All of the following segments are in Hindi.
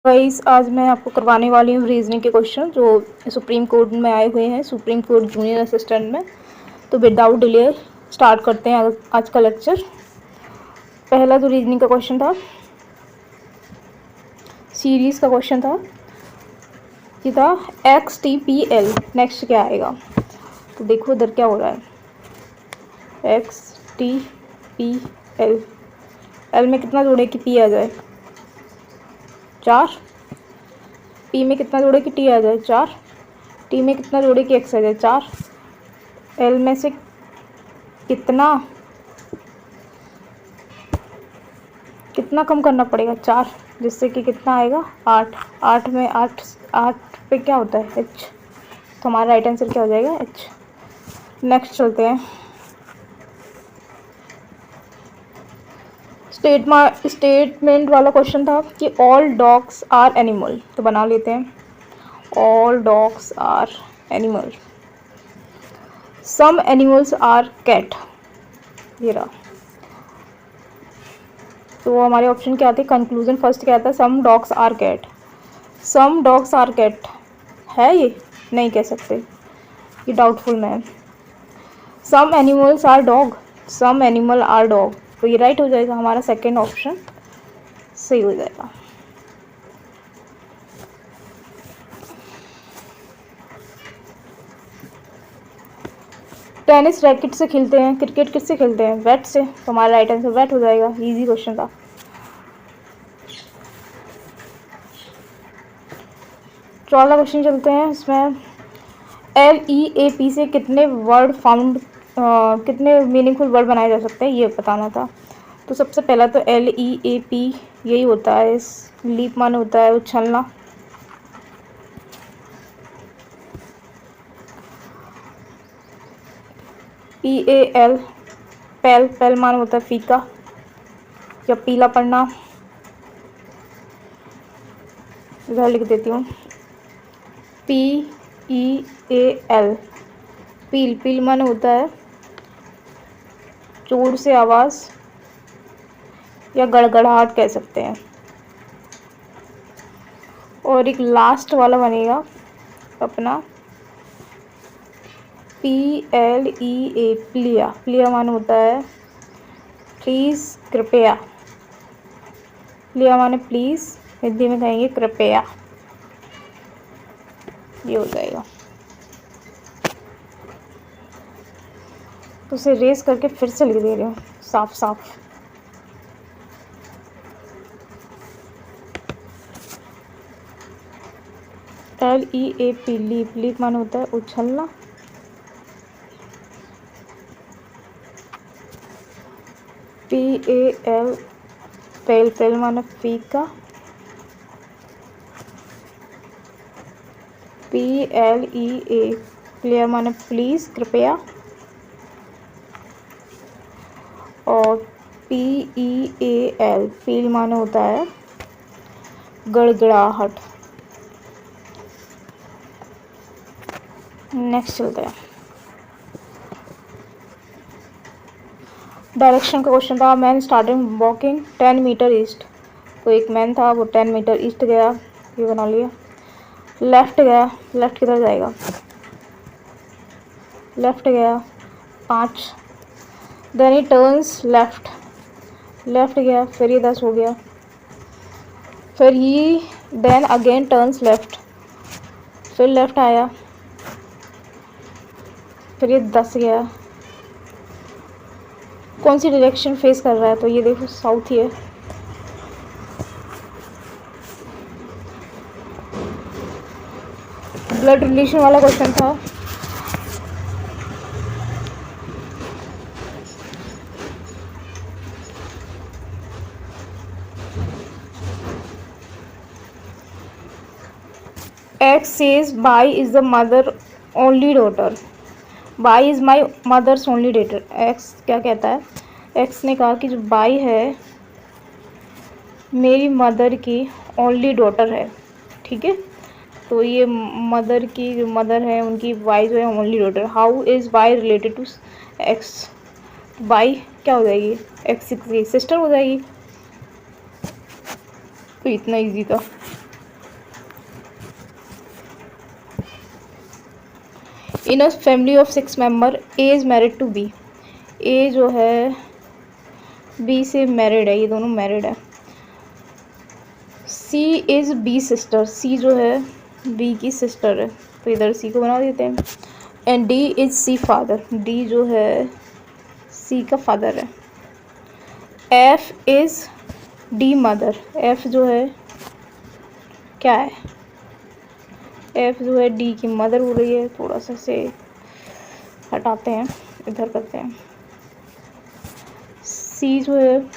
गाइस आज मैं आपको करवाने वाली हूँ रीजनिंग के क्वेश्चन जो सुप्रीम कोर्ट में आए हुए हैं, सुप्रीम कोर्ट जूनियर असिस्टेंट में। तो विदाउट डिले स्टार्ट करते हैं आज का लेक्चर। पहला जो रीजनिंग का क्वेश्चन था, सीरीज का क्वेश्चन था, ये था XTPL। नेक्स्ट क्या आएगा? तो देखो इधर क्या हो रहा है। XTPL, एल में कितना जोड़े कि पी आ जाए? 4। पी में कितना जोड़े कि टी आ जाए? 4। टी में कितना जोड़े कि एक्स आ जाए? 4। एल में से कितना कितना कम करना पड़ेगा? 4, जिससे कि कितना आएगा? 8। 8 में 8 पे क्या होता है? एच। तो हमारा राइट आंसर क्या हो जाएगा? एच। नेक्स्ट चलते हैं। स्टेटमेंट वाला क्वेश्चन था कि ऑल डॉग्स आर एनिमल। तो बना लेते हैं, all dogs are animal, some animals are cat. ये रहा। तो हमारे ऑप्शन क्या थे? कंक्लूजन फर्स्ट क्या था? Some dogs are cat. Some dogs are cat है, ये नहीं कह सकते, ये डाउटफुल में है। Some animals are dog, some animal are dog, तो ये राइट हो जाएगा। हमारा सेकेंड ऑप्शन सही हो जाएगा। टेनिस रैकेट से खेलते हैं, क्रिकेट किससे खेलते हैं? बैट से, तो हमारा राइट आंसर बैट हो जाएगा। इजी क्वेश्चन था। चौथा क्वेश्चन चलते हैं। इसमें LEAP से कितने वर्ड फाउंड, कितने मीनिंगफुल वर्ड बनाए जा सकते हैं, ये बताना था। तो सबसे पहला तो LEAP यही होता है। इस लीप मान होता है उछलना। PAL, पैल, पैल मान होता है फीका या पीला पड़ना। इधर लिख देती हूँ, PEAL, पील, पील मान होता है जोर से आवाज़ या गड़गड़ाहट कह सकते हैं। और एक लास्ट वाला बनेगा अपना PLEA, प्लिया, प्लिया मान होता है प्लीज़, कृपया। प्लिया माने प्लीज़, हिंदी में कहेंगे कृपया। ये हो जाएगा। तो उसे रेस करके फिर से लिख दे रही हूँ साफ साफ। LEAP, लीप, लीप मान होता है उछलना। PAL, पेल, पेल माने फीका। PLEA, प्लेयर माने प्लीज़, कृपया। और PEAL, फील माने होता है गड़गड़ाहट। नेक्स्ट चलते हैं। डायरेक्शन का क्वेश्चन था। Man starting walking 10 meter east. तो एक मैन था, वो 10 मीटर ईस्ट गया, ये बना लिया। लेफ्ट गया, लेफ्ट किधर जाएगा? लेफ्ट गया 5। Then he turns left, left गया, फिर ये 10 हो गया। फिर he then again turns left, फिर लेफ्ट आया, फिर ये 10 गया। कौन सी डायरेक्शन फेस कर रहा है? तो ये देखो साउथ ही है। ब्लड रिलेशन वाला क्वेश्चन था। X says Y is the mother only daughter, Y is my mother's only daughter. X क्या कहता है? एक्स ने कहा कि जो बाई है मेरी मदर की ओनली डॉटर है। ठीक है, तो ये मदर की जो मदर है उनकी वाई जो है only daughter. How is Y related to X? Y क्या हो जाएगी? एक्स की सिस्टर हो जाएगी। तो इतना इजी था। इन अ फैमिली ऑफ 6 member A is married to B. A जो है बी से मैरिड है, ये दोनों मैरिड है। सी इज़ बी सिस्टर, सी जो है बी की सिस्टर है, तो इधर सी को बना देते हैं। And D is C father, D जो है सी का फादर है। F is D mother, F जो है क्या है, एफ जो है डी की मदर हो रही है। थोड़ा सा से हटाते हैं, इधर करते हैं। सी जो है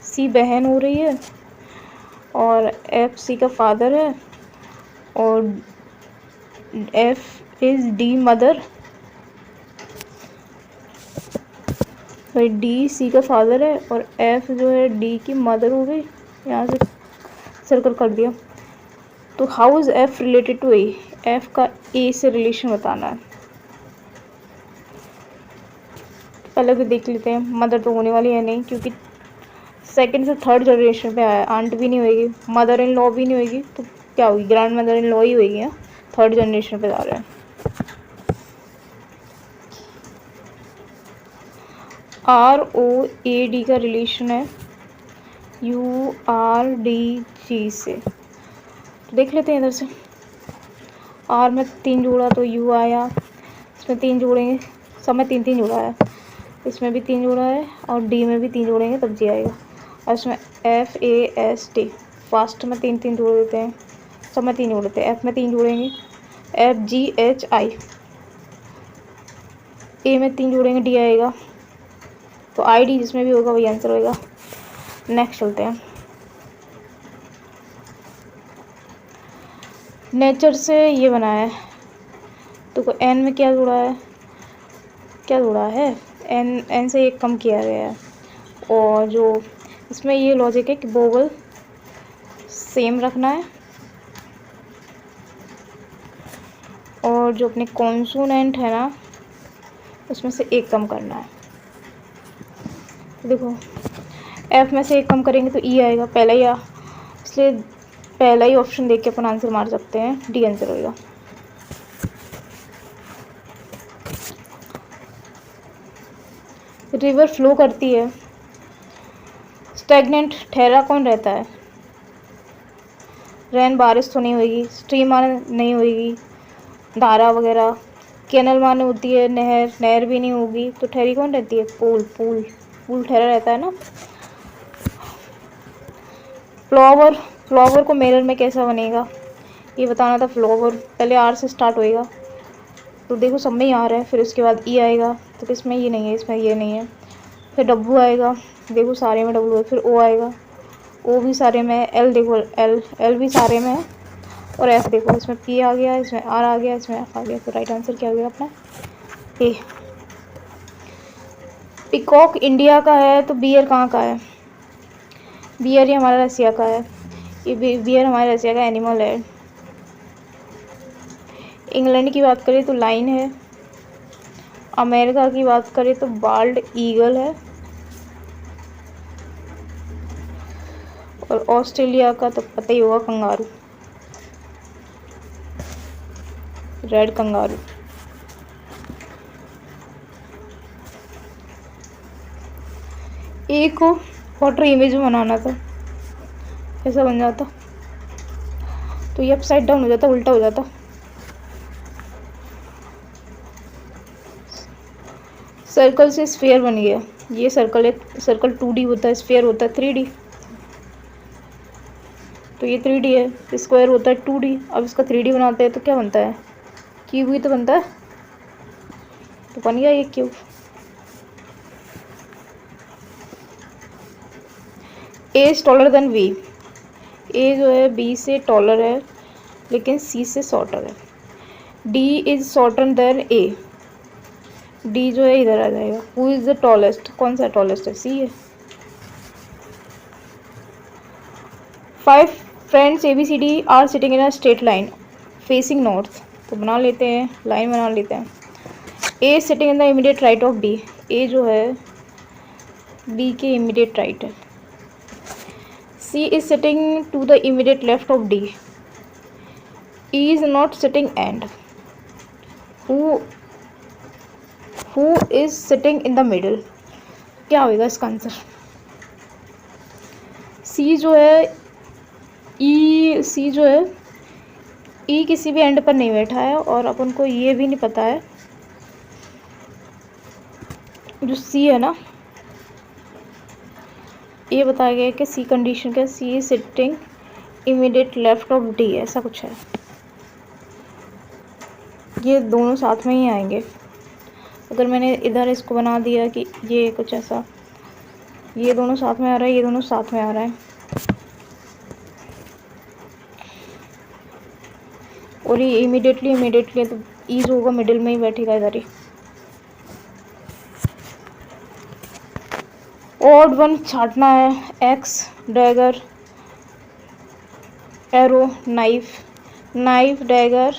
सी बहन हो रही है और एफ सी का फादर है और एफ इज़ डी मदर, भाई डी सी का फादर है और एफ जो है डी की मदर हो गई। यहाँ से सर्कल कर दिया। तो how is F related to A, F का ए से रिलेशन बताना है। पहले भी देख लेते हैं, मदर तो होने वाली है नहीं क्योंकि सेकंड से थर्ड जनरेशन पे आया, आंट भी नहीं होगी, मदर इन लॉ भी नहीं होगी, तो क्या होगी, ग्रैंड मदर इन लॉ ही होगी। है थर्ड जनरेशन पे जा रहे हैं। आर ओ ए डी का रिलेशन है यू आर डी जी से, तो देख लेते हैं इधर से। आर में 3 जोड़ा तो यू आया, इसमें 3 जोड़ेंगे, सब में 3 3 जोड़ा है, इसमें भी 3 जोड़ा है और डी में भी 3 जोड़ेंगे तब जी आएगा। और इसमें F A S T, fast में 3 3 जोड़ देते हैं, सब में 3 जोड़ देते हैं। एफ में 3 जोड़ेंगे, एफ जी एच आई, ए में 3 जोड़ेंगे, डी आएगा, तो आई डी जिसमें भी होगा वही आंसर होगा। नेक्स्ट चलते हैं। नेचर से ये बना है, तो एन में क्या जुड़ा है, क्या जुड़ा है, एन एन से एक कम किया गया है। और जो इसमें ये लॉजिक है कि वोवल सेम रखना है और जो अपने कॉन्सोनेंट है ना उसमें से एक कम करना है। देखो एफ में से एक कम करेंगे तो ई आएगा, पहला ही इसलिए पहला ही ऑप्शन देख के अपन आंसर मार सकते हैं, डी आंसर होगा। रिवर फ्लो करती है, स्टैग्नेंट ठहरा कौन रहता है, रेन बारिश तो नहीं होगी, स्ट्रीम माने नहीं होगी, धारा वगैरह, कैनल माने होती है नहर, नहर भी नहीं होगी, तो ठहरी कौन रहती है, पूल, पूल पूल ठहरा रहता है ना। फ्लावर, फ्लावर को मिरर में कैसा बनेगा ये बताना था। फ्लावर पहले आर से स्टार्ट होएगा, तो देखो सब में ही आ रहा है, फिर उसके बाद ई आएगा, तो किसमें ये नहीं है, इसमें ये नहीं है। फिर डब्लू आएगा, देखो सारे में डब्लू है, फिर ओ आएगा, ओ भी सारे में है, एल देखो एल एल भी सारे में है, और एफ देखो इसमें पी आ गया, इसमें आर आ गया, इसमें एफ आ गया, तो राइट आंसर क्या हो गया अपना ए। पिकॉक इंडिया का है तो बियर कहाँ का है, बियर ये हमारा रसिया का है, ये बियर हमारे रसिया का एनिमल है। इंग्लैंड की बात करें तो लाइन है, अमेरिका की बात करें तो बाल्ड ईगल है, और ऑस्ट्रेलिया का तो पता ही होगा कंगारू, रेड कंगारू। एक को वाटर इमेज बनाना था, ऐसा बन जाता, तो ये अपसाइड डाउन हो जाता, उल्टा हो जाता। सर्कल से स्फीयर बन गया, ये सर्कल है, सर्कल 2D होता है, स्फीयर होता है 3D, तो ये 3D है, स्क्वायर होता है 2D। अब इसका 3D बनाते हैं तो क्या बनता है, क्यूब ही तो बनता है, तो बन गया ये cube. A is taller than B, A जो है बी से टॉलर है लेकिन सी से शॉर्टर है। D is shorter than A, D जो है इधर आ जाएगा। हु इज द टॉलेस्ट, कौन सा टॉलेस्ट है, सी है। 5 friends ABCD are sitting in a straight line facing north, तो बना लेते हैं, लाइन बना लेते हैं। A sitting in the immediate right of B, A जो है बी के इमीडिएट राइट है। C is sitting to the immediate left of D, E is not sitting end, who is sitting in the middle, क्या होगा इसका आंसर? सी जो है ई किसी भी एंड पर नहीं बैठा है, और अपन को ये भी नहीं पता है जो सी है ना, ये बताया गया है कि सी कंडीशन का C is sitting immediate left of D, ऐसा कुछ है। ये दोनों साथ में ही आएंगे। अगर मैंने इधर इसको बना दिया कि ये कुछ ऐसा, ये दोनों साथ में आ रहा है, ये दोनों साथ में आ रहा है, और ये इमीडिएटली तो ई जो होगा मिडिल में ही बैठेगा इधर ही। ऑड वन छाटना है, x dagger arrow knife dagger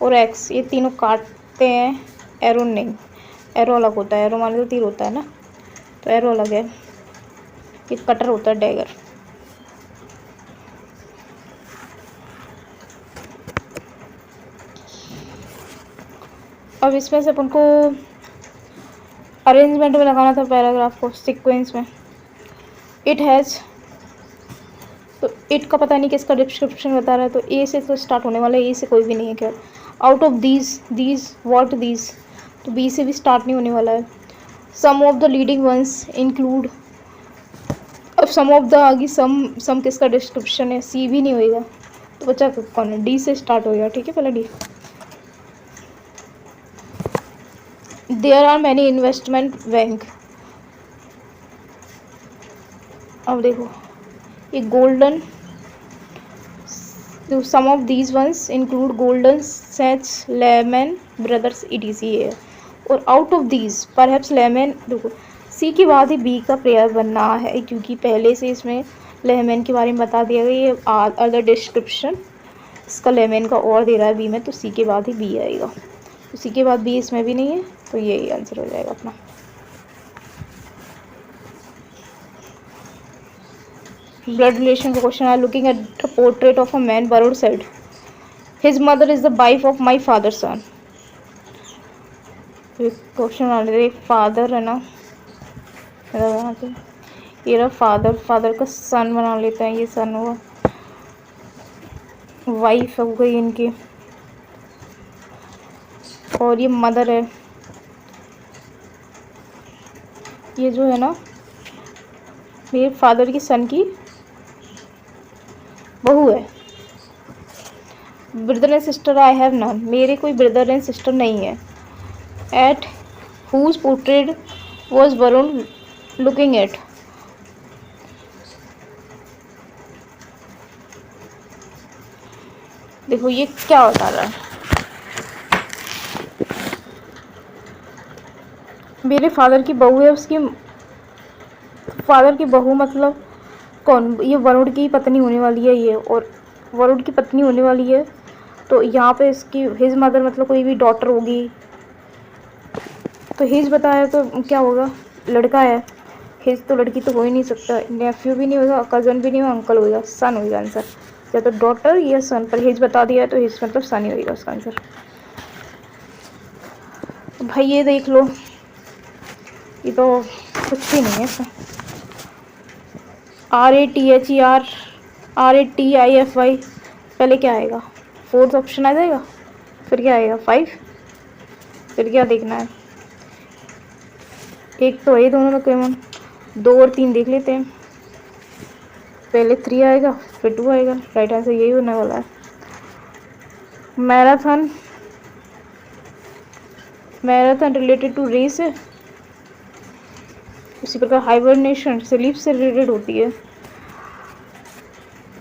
और एक्स, ये तीनों काटते हैं, एरो नहीं, एरो अलग होता है, एरो मान लो तीर होता है ना, तो एरो अलग है, ये कटर होता है डैगर। अब इसमें से अपन को अरेंजमेंट में लगाना था पैराग्राफ को, सीक्वेंस में। इट हैज़, तो इट का पता नहीं किसका डिस्क्रिप्शन बता रहा है, तो ए से तो स्टार्ट होने वाला है, ए से कोई भी नहीं है क्या। Out of these what these, तो बी से भी स्टार्ट नहीं होने वाला है। Some of the leading ones include, अब सम ऑफ द आगे सम किसका डिस्क्रिप्शन है, सी भी नहीं होएगा, तो बच्चा कौन है, डी से स्टार्ट होएगा, ठीक है, पहले D. There are many investment bank, अब देखो ये golden, some of these ones include golden Sachs Lehman brothers ETC है, और out of these perhaps Lehman, देखो सी के बाद ही बी का प्लेयर बनना है, क्योंकि पहले से इसमें लेमन के बारे में बता दिया गया, ये अदर डिस्क्रिप्शन इसका लेमन का और दे रहा है बी में, तो सी के बाद ही बी आएगा, तो सी के बाद बी इसमें भी नहीं है, तो यही आंसर हो जाएगा अपना। ब्लड रिलेशन का क्वेश्चन है, looking at the portrait of a man, बरोड said his mother is the wife of my father son. Question आ रहे फादर है ना, ये रहा फादर का सन बना लेते हैं, ये सन हुआ, वाइफ हो गई इनकी, और ये मदर है, ये जो है ना मेरे फादर की सन की बहू है। Brother and sister I have none, मेरे कोई ब्रदर एंड सिस्टर नहीं है। At whose portrait was Varun looking at, देखो ये क्या बता रहा है, मेरे फादर की बहू है, उसकी फादर की बहू मतलब कौन, ये वरुण की पत्नी होने वाली है ये, और वरुण की पत्नी होने वाली है, तो यहाँ पे इसकी हिज मदर मतलब कोई भी डॉटर होगी, तो हिज बताया तो क्या होगा, लड़का है, हिज तो लड़की तो हो ही नहीं सकता, नेफ्यू भी नहीं होगा, कज़न भी नहीं होगा, अंकल होगा, सन होगा आंसर, या तो डॉटर या सन, पर हिज बता दिया तो हिज मतलब सन ही होगा उसका आंसर। तो भाई ये देख लो, ये तो कुछ भी नहीं है इसमें। RATHER पहले क्या आएगा, फोर्थ ऑप्शन आ जाएगा, फिर क्या आएगा 5, फिर क्या देखना है, एक तो है दोनों में कॉमन, 2 और 3 देख लेते हैं, पहले 3 आएगा फिर 2 आएगा, राइट आंसर यही होने वाला है। मैराथन रिलेटेड टू रेस है, इसी प्रकार हाइबरनेशन स्लीप से रिलेटेड होती है।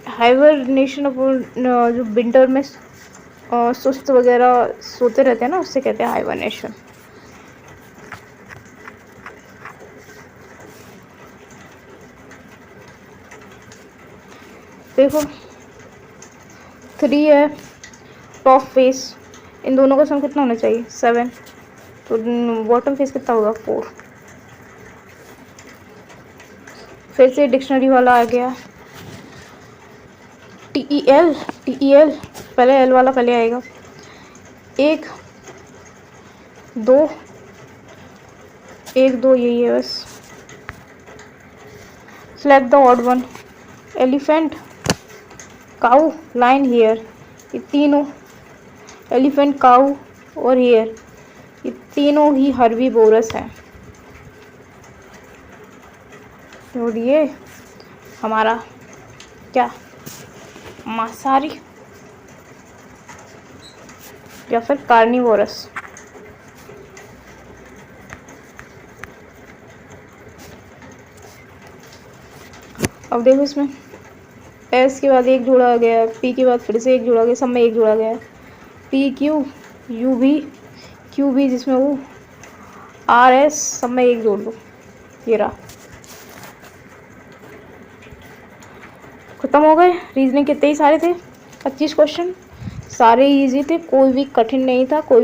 हाइबरनेशन जो विंटर में सुस्त वगैरह सोते रहते हैं ना, उससे कहते हैं हाइबरनेशन। देखो 3 है टॉप फेस, इन दोनों का सम कितना होना चाहिए 7, तो बॉटम फेस कितना होगा 4। फिर से डिक्शनरी वाला आ गया, TEL पहले एल वाला पहले आएगा, एक दो, एक दो यही है बस। Select the odd one. Elephant, cow, line, here, ये तीनों, एलिफेंट, काऊ और हियर, ये तीनों ही हर्बीवोरस हैं। और ये हमारा क्या, मांसाहारी या फिर कार्निवोरस। अब देखो इसमें एस के बाद एक जोड़ा गया, पी के बाद फिर से एक जोड़ा गया, सब में एक जोड़ा गया, पी क्यू, यू भी, क्यू भी जिसमें वो, आर एस, सब में एक जोड़ दो, ये रहा। खत्म हो गए। रीजनिंग कितने ही सारे थे, 25 क्वेश्चन, सारे इजी थे, कोई भी कठिन नहीं था, कोई